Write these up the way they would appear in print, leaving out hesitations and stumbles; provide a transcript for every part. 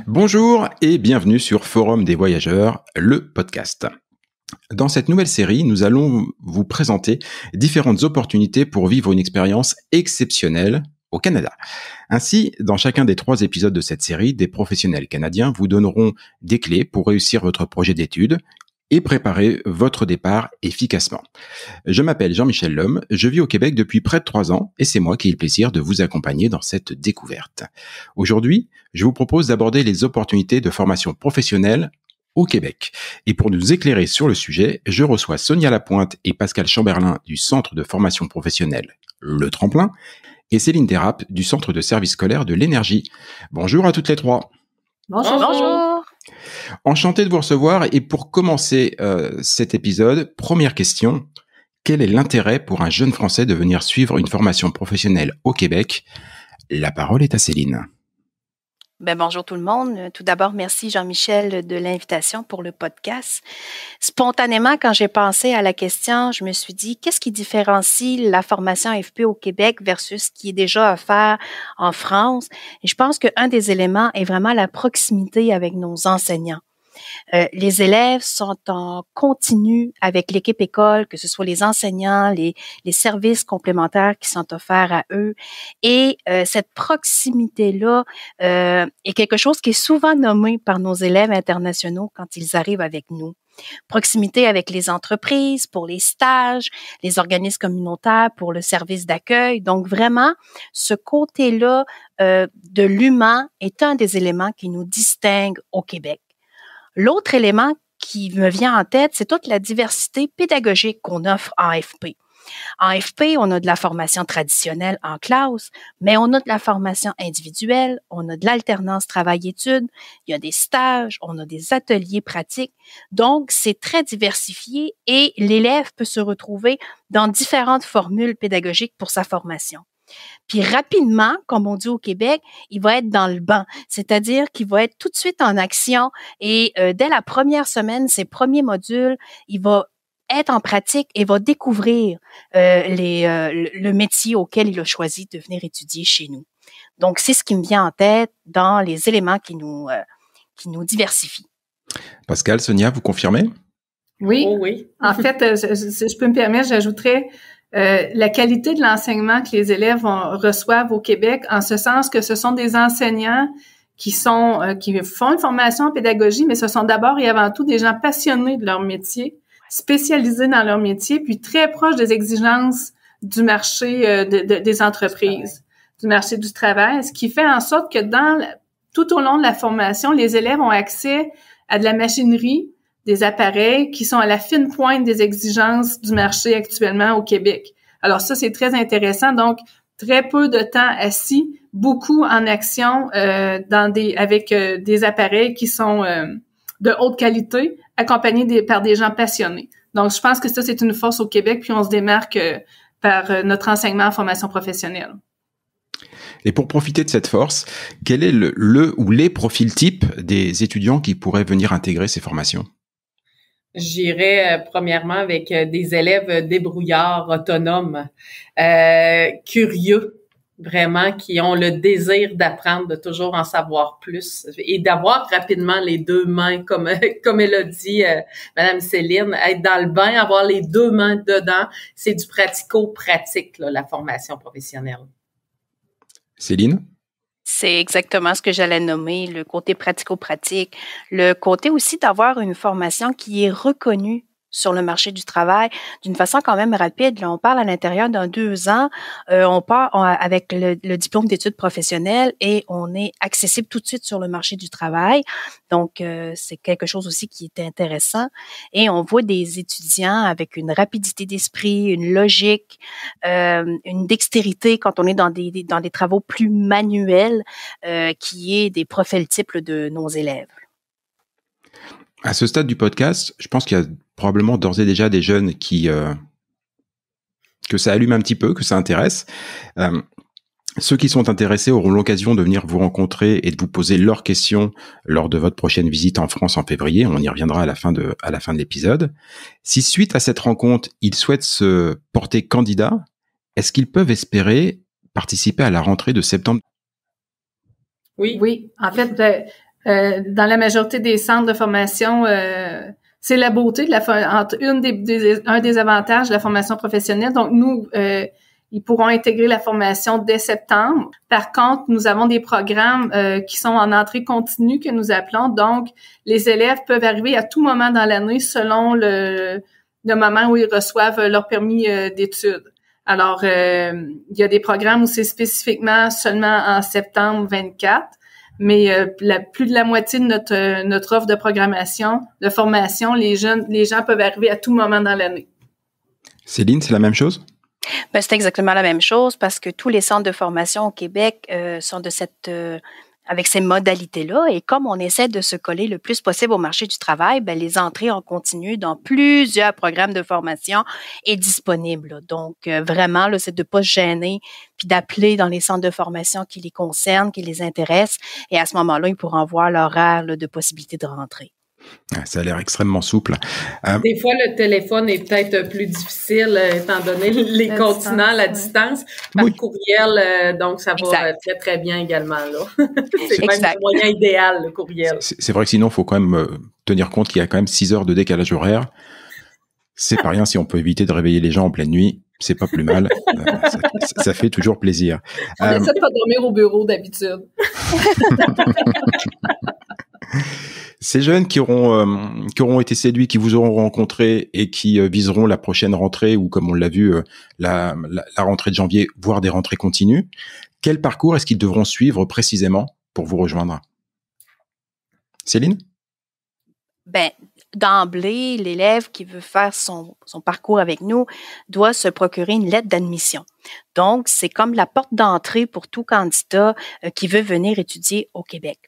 Bonjour et bienvenue sur Forum des Voyageurs, le podcast. Dans cette nouvelle série, nous allons vous présenter différentes opportunités pour vivre une expérience exceptionnelle au Canada. Ainsi, dans chacun des 3 épisodes de cette série, des professionnels canadiens vous donneront des clés pour réussir votre projet d'études et préparer votre départ efficacement. Je m'appelle Jean-Michel Lhomme, je vis au Québec depuis près de 3 ans et c'est moi qui ai le plaisir de vous accompagner dans cette découverte. Aujourd'hui, je vous propose d'aborder les opportunités de formation professionnelle au Québec. Et pour nous éclairer sur le sujet, je reçois Sonia Lapointe et Pascal Chamberlain du Centre de formation professionnelle Le Tremplin et Céline Dérape du Centre de service scolaire de l'énergie. Bonjour à toutes les 3. Bonjour. Enchanté de vous recevoir et pour commencer cet épisode, première question, quel est l'intérêt pour un jeune Français de venir suivre une formation professionnelle au Québec? La parole est à Céline. Bonjour tout le monde. Tout d'abord, merci Jean-Michel de l'invitation pour le podcast. Spontanément, quand j'ai pensé à la question, je me suis dit, qu'est-ce qui différencie la formation AFP au Québec versus ce qui est déjà offert en France? Et je pense qu'un des éléments est vraiment la proximité avec nos enseignants. Les élèves sont en continu avec l'équipe école, que ce soit les enseignants, les services complémentaires qui sont offerts à eux. Et cette proximité-là est quelque chose qui est souvent nommé par nos élèves internationaux quand ils arrivent avec nous. Proximité avec les entreprises pour les stages, les organismes communautaires pour le service d'accueil. Donc vraiment, ce côté-là de l'humain est un des éléments qui nous distingue au Québec. L'autre élément qui me vient en tête, c'est toute la diversité pédagogique qu'on offre en AFP. En AFP, on a de la formation traditionnelle en classe, mais on a de la formation individuelle, on a de l'alternance travail-études, il y a des stages, on a des ateliers pratiques. Donc, c'est très diversifié et l'élève peut se retrouver dans différentes formules pédagogiques pour sa formation. Puis rapidement, comme on dit au Québec, il va être dans le bain, c'est-à-dire qu'il va être tout de suite en action et dès la première semaine, ses premiers modules, il va être en pratique et va découvrir le métier auquel il a choisi de venir étudier chez nous. Donc, c'est ce qui me vient en tête dans les éléments qui nous diversifient. Pascal, Sonia, vous confirmez? Oui. Oh oui. En fait, je peux me permettre, j'ajouterais la qualité de l'enseignement que les élèves reçoivent au Québec, en ce sens que ce sont des enseignants qui font une formation en pédagogie, mais ce sont d'abord et avant tout des gens passionnés de leur métier, spécialisés dans leur métier, puis très proches des exigences du marché des entreprises, du marché du travail, ce qui fait en sorte que tout au long de la formation, les élèves ont accès à de la machinerie, des appareils qui sont à la fine pointe des exigences du marché actuellement au Québec. Alors ça, c'est très intéressant. Donc, très peu de temps assis, beaucoup en action avec des appareils qui sont de haute qualité, accompagnés par des gens passionnés. Donc, je pense que ça, c'est une force au Québec, puis on se démarque par notre enseignement en formation professionnelle. Et pour profiter de cette force, quel est le ou les profils types des étudiants qui pourraient venir intégrer ces formations? J'irais premièrement avec des élèves débrouillards, autonomes, curieux, vraiment, qui ont le désir d'apprendre, de toujours en savoir plus et d'avoir rapidement les 2 mains, comme elle a dit Madame Céline, être dans le bain, avoir les 2 mains dedans, c'est du pratico-pratique, là, la formation professionnelle. Céline? C'est exactement ce que j'allais nommer, le côté pratico-pratique, le côté aussi d'avoir une formation qui est reconnue sur le marché du travail d'une façon quand même rapide. Là, on parle à l'intérieur d'un 2 ans, on part avec le diplôme d'études professionnelles et on est accessible tout de suite sur le marché du travail. Donc, c'est quelque chose aussi qui est intéressant. Et on voit des étudiants avec une rapidité d'esprit, une logique, une dextérité quand on est dans des travaux plus manuels, qui est des profils types de nos élèves. À ce stade du podcast, je pense qu'il y a probablement d'ores et déjà des jeunes que ça allume un petit peu, que ça intéresse. Ceux qui sont intéressés auront l'occasion de venir vous rencontrer et de vous poser leurs questions lors de votre prochaine visite en France en février. On y reviendra à la fin de l'épisode. Si suite à cette rencontre, ils souhaitent se porter candidat, est-ce qu'ils peuvent espérer participer à la rentrée de septembre? Oui. En fait, Dans la majorité des centres de formation, c'est la beauté de un des avantages de la formation professionnelle. Donc, nous, ils pourront intégrer la formation dès septembre. Par contre, nous avons des programmes qui sont en entrée continue que nous appelons. Donc, les élèves peuvent arriver à tout moment dans l'année selon le moment où ils reçoivent leur permis d'études. Alors, il y a des programmes où c'est spécifiquement seulement en septembre 24, mais plus de la moitié de notre offre de programmation, de formation, les gens peuvent arriver à tout moment dans l'année. Céline, c'est la même chose? Ben, c'est exactement la même chose parce que tous les centres de formation au Québec sont avec ces modalités-là. Et comme on essaie de se coller le plus possible au marché du travail, ben, les entrées en continu dans plusieurs programmes de formation est disponible. Donc, vraiment, là, c'est de ne pas se gêner puis d'appeler dans les centres de formation qui les concernent, qui les intéressent. Et à ce moment-là, ils pourront voir l'horaire de possibilité de rentrée. Ça a l'air extrêmement souple. Des fois, le téléphone est peut-être plus difficile étant donné les continents, la distance. Par courriel, donc ça va très, très bien également. Là. C'est même le moyen idéal, le courriel. C'est vrai que sinon, il faut quand même tenir compte qu'il y a quand même 6 heures de décalage horaire. C'est pas rien si on peut éviter de réveiller les gens en pleine nuit. C'est pas plus mal. Ça fait toujours plaisir. On essaie de pas dormir au bureau d'habitude. Ces jeunes qui auront été séduits, qui vous auront rencontré et qui viseront la prochaine rentrée ou comme on l'a vu, la rentrée de janvier, voire des rentrées continues, quel parcours est-ce qu'ils devront suivre précisément pour vous rejoindre? Céline? Ben, d'emblée, l'élève qui veut faire son parcours avec nous doit se procurer une lettre d'admission. Donc, c'est comme la porte d'entrée pour tout candidat qui veut venir étudier au Québec.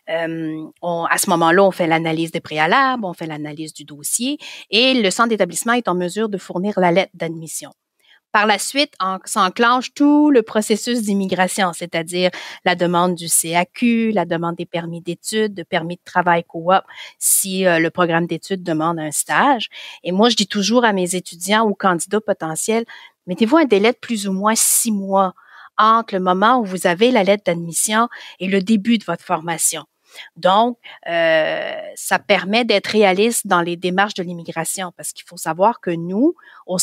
À ce moment-là, on fait l'analyse des préalables, on fait l'analyse du dossier et le centre d'établissement est en mesure de fournir la lettre d'admission. Par la suite, s'enclenche tout le processus d'immigration, c'est-à-dire la demande du CAQ, la demande des permis d'études, de permis de travail coop, si le programme d'études demande un stage. Et moi, je dis toujours à mes étudiants ou candidats potentiels, mettez-vous un délai de plus ou moins 6 mois entre le moment où vous avez la lettre d'admission et le début de votre formation. Donc, ça permet d'être réaliste dans les démarches de l'immigration parce qu'il faut savoir que nous,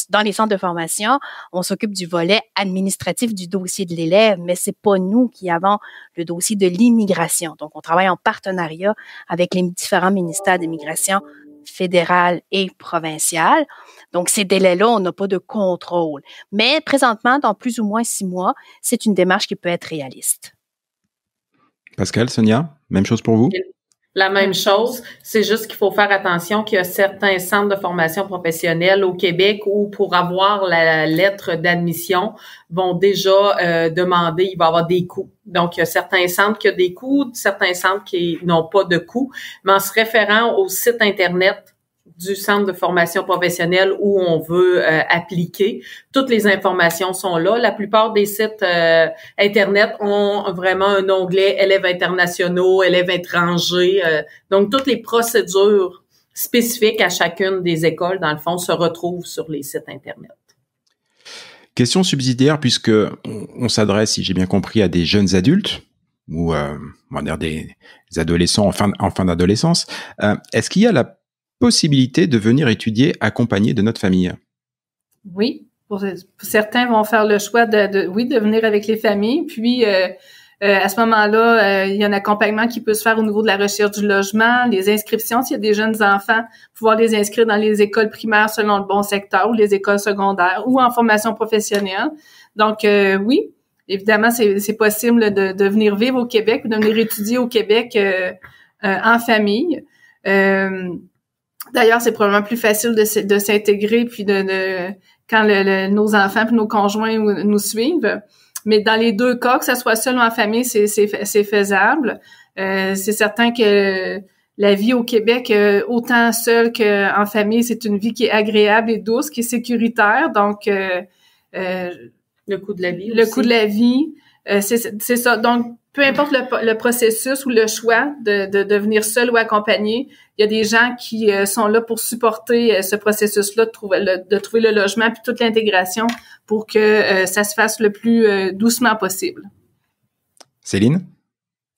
dans les centres de formation, on s'occupe du volet administratif du dossier de l'élève, mais c'est pas nous qui avons le dossier de l'immigration. Donc, on travaille en partenariat avec les différents ministères d'immigration fédérale et provinciale. Donc, ces délais-là, on n'a pas de contrôle. Mais présentement, dans plus ou moins 6 mois, c'est une démarche qui peut être réaliste. Pascal, Sonia, même chose pour vous? La même chose, c'est juste qu'il faut faire attention qu'il y a certains centres de formation professionnelle au Québec où pour avoir la lettre d'admission vont déjà demander, il va y avoir des coûts. Donc, il y a certains centres qui ont des coûts, certains centres qui n'ont pas de coûts, mais en se référant au site Internet du centre de formation professionnelle où on veut appliquer. Toutes les informations sont là. La plupart des sites Internet ont vraiment un onglet élèves internationaux, élèves étrangers. Donc, toutes les procédures spécifiques à chacune des écoles, dans le fond, se retrouvent sur les sites Internet. Question subsidiaire, puisque on s'adresse, si j'ai bien compris, à des jeunes adultes ou on va dire des adolescents en fin d'adolescence. Est-ce qu'il y a la possibilité de venir étudier accompagné de notre famille? Oui, pour certains vont faire le choix de venir avec les familles. Puis à ce moment-là, il y a un accompagnement qui peut se faire au niveau de la recherche du logement, les inscriptions. S'il y a des jeunes enfants, pouvoir les inscrire dans les écoles primaires selon le bon secteur ou les écoles secondaires ou en formation professionnelle. Donc oui, évidemment, c'est possible de venir vivre au Québec ou de venir étudier au Québec en famille. D'ailleurs, c'est probablement plus facile de s'intégrer puis quand nos enfants puis nos conjoints nous suivent. Mais dans les deux cas, que ça soit seul ou en famille, c'est faisable. C'est certain que la vie au Québec, autant seul qu'en famille, c'est une vie qui est agréable et douce, qui est sécuritaire. Donc, le coût de la vie. Le coût de la vie, c'est ça. Donc, peu importe le processus ou le choix de venir seul ou accompagné, il y a des gens qui sont là pour supporter ce processus-là, de trouver le logement puis toute l'intégration pour que ça se fasse le plus doucement possible. Céline?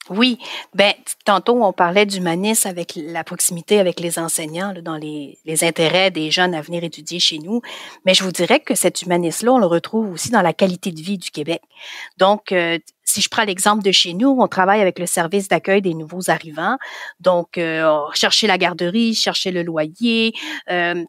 Oui, ben tantôt on parlait d'humanisme avec la proximité avec les enseignants là, dans les intérêts des jeunes à venir étudier chez nous, mais je vous dirais que cet humanisme-là, on le retrouve aussi dans la qualité de vie du Québec. Donc, si je prends l'exemple de chez nous, on travaille avec le service d'accueil des nouveaux arrivants. Donc, chercher la garderie, chercher le loyer,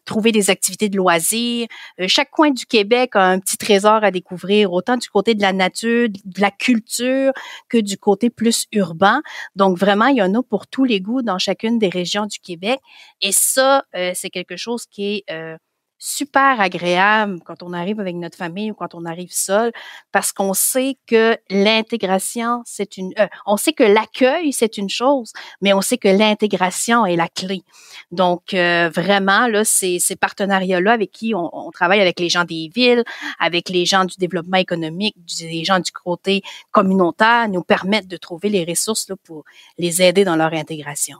trouver des activités de loisirs. Chaque coin du Québec a un petit trésor à découvrir, autant du côté de la nature, de la culture, que du côté plus urbain. Donc, vraiment, il y en a pour tous les goûts dans chacune des régions du Québec. Et ça, c'est quelque chose qui est super agréable quand on arrive avec notre famille ou quand on arrive seul, parce qu'on sait que l'intégration, on sait que l'accueil, c'est une chose, mais on sait que l'intégration est la clé. Donc, vraiment, là, ces partenariats-là avec qui on travaille avec les gens des villes, avec les gens du développement économique, les gens du côté communautaire, nous permettent de trouver les ressources là, pour les aider dans leur intégration.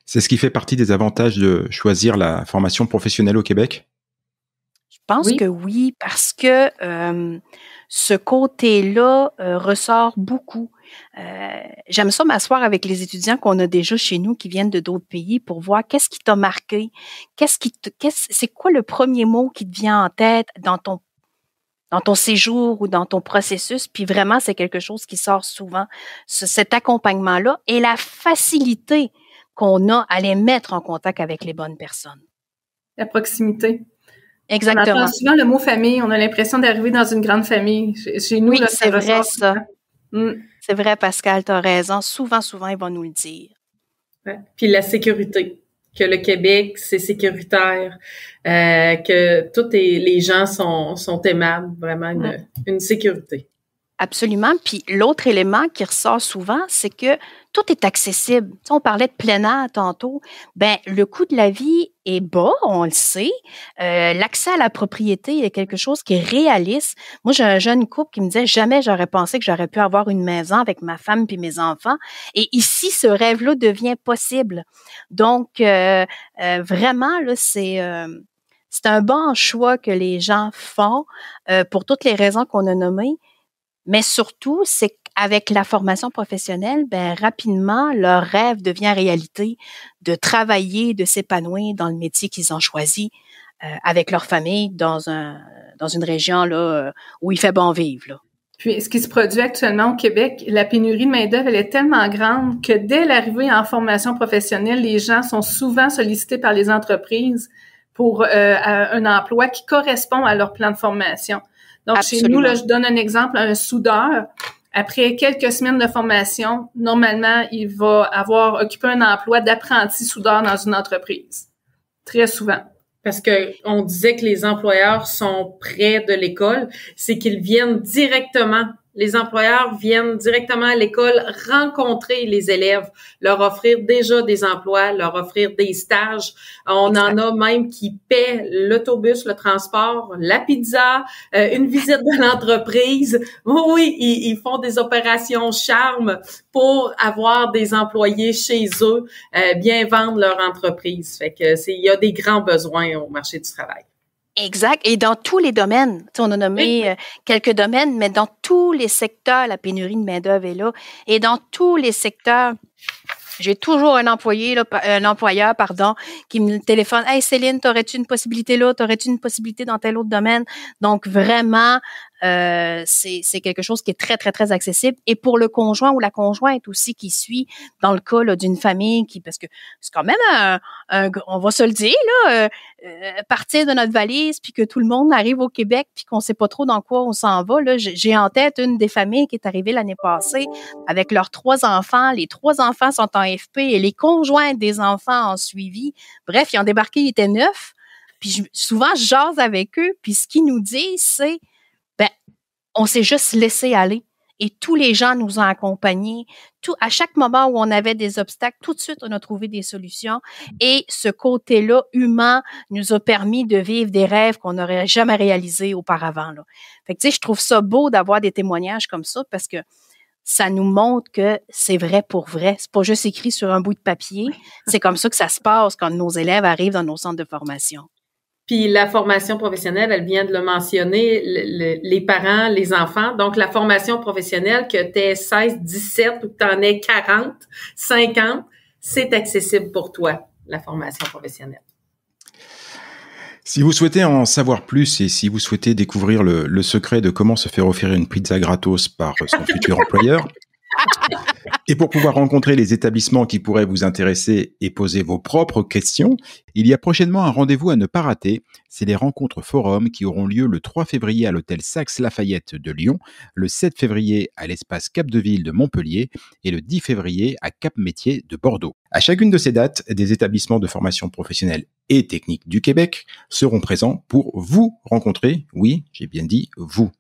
C'est ce qui fait partie des avantages de choisir la formation professionnelle au Québec? Je pense que oui, parce que ce côté-là ressort beaucoup. J'aime ça m'asseoir avec les étudiants qu'on a déjà chez nous qui viennent de d'autres pays pour voir qu'est-ce qui t'a marqué, c'est quoi le premier mot qui te vient en tête dans ton séjour ou dans ton processus, puis vraiment, c'est quelque chose qui sort souvent, cet accompagnement-là et la facilité qu'on a à les mettre en contact avec les bonnes personnes. La proximité. Exactement. On entend souvent le mot famille, on a l'impression d'arriver dans une grande famille. Chez nous, oui, là, c'est vrai ça. Mm. C'est vrai, Pascal, tu as raison. Souvent, ils vont nous le dire. Ouais. Puis la sécurité. Que le Québec, c'est sécuritaire, que les gens sont aimables, vraiment une sécurité. Absolument. Puis l'autre élément qui ressort souvent, c'est que tout est accessible. Tu sais, on parlait de plein air tantôt. Ben, le coût de la vie est bas, on le sait. L'accès à la propriété est quelque chose qui est réaliste. Moi, j'ai un jeune couple qui me disait jamais j'aurais pensé que j'aurais pu avoir une maison avec ma femme puis mes enfants. Et ici, ce rêve-là devient possible. Donc, vraiment, là, c'est un bon choix que les gens font pour toutes les raisons qu'on a nommées. Mais surtout, c'est qu'avec la formation professionnelle, ben rapidement, leur rêve devient réalité de travailler, de s'épanouir dans le métier qu'ils ont choisi avec leur famille dans une région là où il fait bon vivre. Là. Puis, ce qui se produit actuellement au Québec, la pénurie de main-d'œuvre, elle est tellement grande que dès l'arrivée en formation professionnelle, les gens sont souvent sollicités par les entreprises pour un emploi qui correspond à leur plan de formation. Donc, Absolument. Chez nous, là, je donne un exemple, un soudeur, après quelques semaines de formation, normalement, il va avoir occupé un emploi d'apprenti soudeur dans une entreprise. Très souvent. Parce que on disait que les employeurs sont près de l'école, c'est qu'ils viennent directement. Les employeurs viennent directement à l'école rencontrer les élèves, leur offrir déjà des emplois, leur offrir des stages. On exact. En a même qui paient l'autobus, le transport, la pizza, une visite de l'entreprise. Oui, ils font des opérations charme pour avoir des employés chez eux, bien vendre leur entreprise. Fait que il y a des grands besoins au marché du travail. Exact. Et dans tous les domaines, tu sais, on a nommé quelques domaines, mais dans tous les secteurs, la pénurie de main-d'œuvre est là. Et dans tous les secteurs, j'ai toujours un employeur, qui me téléphone. Hey Céline, t'aurais-tu une possibilité là? T'aurais-tu une possibilité dans tel autre domaine? Donc vraiment, c'est quelque chose qui est très, très, très accessible. Et pour le conjoint ou la conjointe aussi qui suit, dans le cas là, d'une famille parce que c'est quand même on va se le dire, là, partir de notre valise puis que tout le monde arrive au Québec puis qu'on sait pas trop dans quoi on s'en va. Là, j'ai en tête une des familles qui est arrivée l'année passée avec leurs 3 enfants. Les 3 enfants sont en FP et les conjointes des enfants ont suivi. Bref, ils ont débarqué, ils étaient 9. Puis souvent, je jase avec eux. Puis ce qu'ils nous disent, c'est on s'est juste laissé aller et tous les gens nous ont accompagnés. À chaque moment où on avait des obstacles, tout de suite, on a trouvé des solutions. Et ce côté-là, humain, nous a permis de vivre des rêves qu'on n'aurait jamais réalisés auparavant. Là. Fait que, tu sais, je trouve ça beau d'avoir des témoignages comme ça parce que ça nous montre que c'est vrai pour vrai. C'est pas juste écrit sur un bout de papier. C'est comme ça que ça se passe quand nos élèves arrivent dans nos centres de formation. Puis la formation professionnelle, elle vient de le mentionner, les parents, les enfants. Donc, la formation professionnelle, que tu aies 16, 17 ou que tu en aies 40, 50, c'est accessible pour toi, la formation professionnelle. Si vous souhaitez en savoir plus et si vous souhaitez découvrir le secret de comment se faire offrir une pizza gratos par son futur employeur, et pour pouvoir rencontrer les établissements qui pourraient vous intéresser et poser vos propres questions, il y a prochainement un rendez-vous à ne pas rater. C'est les rencontres Forum qui auront lieu le 3 février à l'hôtel Saxe-Lafayette de Lyon, le 7 février à l'espace Cap de Ville de Montpellier et le 10 février à Cap Métier de Bordeaux. À chacune de ces dates, des établissements de formation professionnelle et technique du Québec seront présents pour vous rencontrer. Oui, j'ai bien dit vous.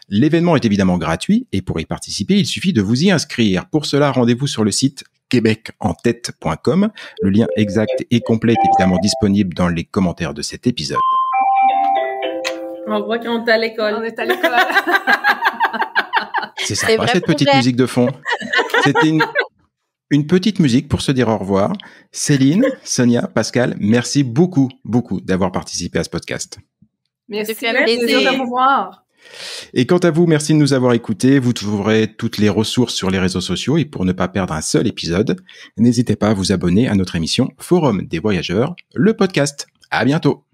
L'événement est évidemment gratuit et pour y participer, il suffit de vous y inscrire. Pour cela, rendez-vous sur le site québecentête.com. Le lien exact et complet est évidemment disponible dans les commentaires de cet épisode. On voit qu'on est à l'école. On est à l'école. C'est sympa cette petite musique de fond. C'était une petite musique pour se dire au revoir. Céline, Sonia, Pascal, merci beaucoup d'avoir participé à ce podcast. Merci, plaisir de vous voir. Et quant à vous, merci de nous avoir écoutés. Vous trouverez toutes les ressources sur les réseaux sociaux et pour ne pas perdre un seul épisode, n'hésitez pas à vous abonner à notre émission Forum des Voyageurs, le podcast. À bientôt.